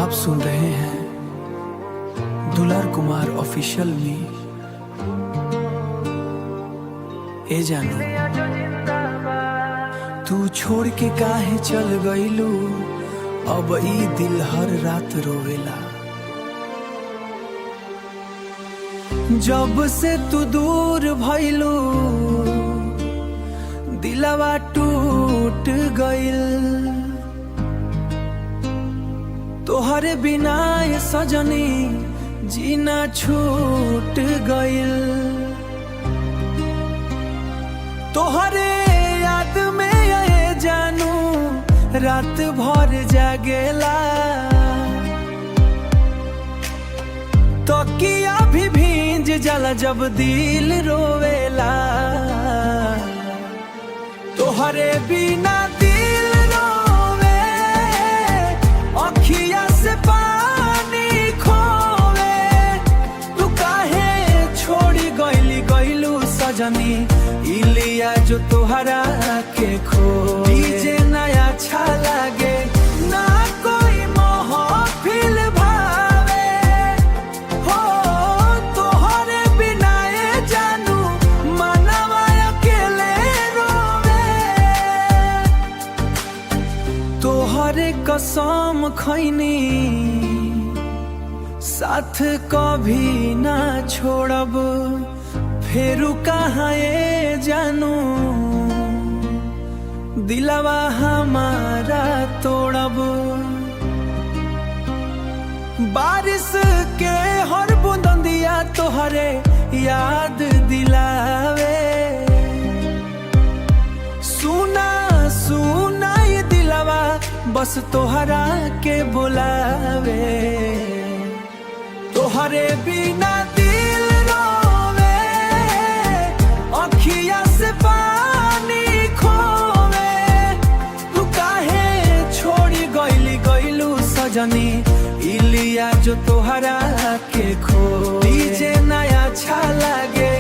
आप सुन रहे हैं दुलार कुमार ऑफिशियल में। ए जानू तू छोड़ के काहे चल गईलू, अब ई दिल हर रात रोवेला। जब से तू दूर भइलू दिलवा टूट गइल, तोहरे बिना ये सजनी जीना छूट गइल। तोहरे याद में ये जानू रात भर जागेला, तकिया भी भींज जाला जब दिल रोवेला। तोहरे बिना दिल रोवे, अखिया से पानी खोवे। तू काहे छोड़ी गइली गइलू सजनी, इलिया जो तोहरा के खो। डीजे नया अच्छा लागे ना कोई महफिल भावे हो, तोहरे बिना ये जानू मनवा अकेले रोवे। तोहरे कसम खैनी साथ कभी ना छोड़ब, फेरू कहाँ ये जानू दिलवा हमारा तोड़ब। बारिश के हर बूंदिया तोहरे याद दिलावे। सुना सुना ये दिलवा बस तोहरा के बुलावे। तोहरे बिना दिल रोवे, अखिया से पानी खोवे। तू काहे छोड़ी गइली गइलू सजनी, इलिया जो तोहरा के खो। डीजे नया अच्छा लागे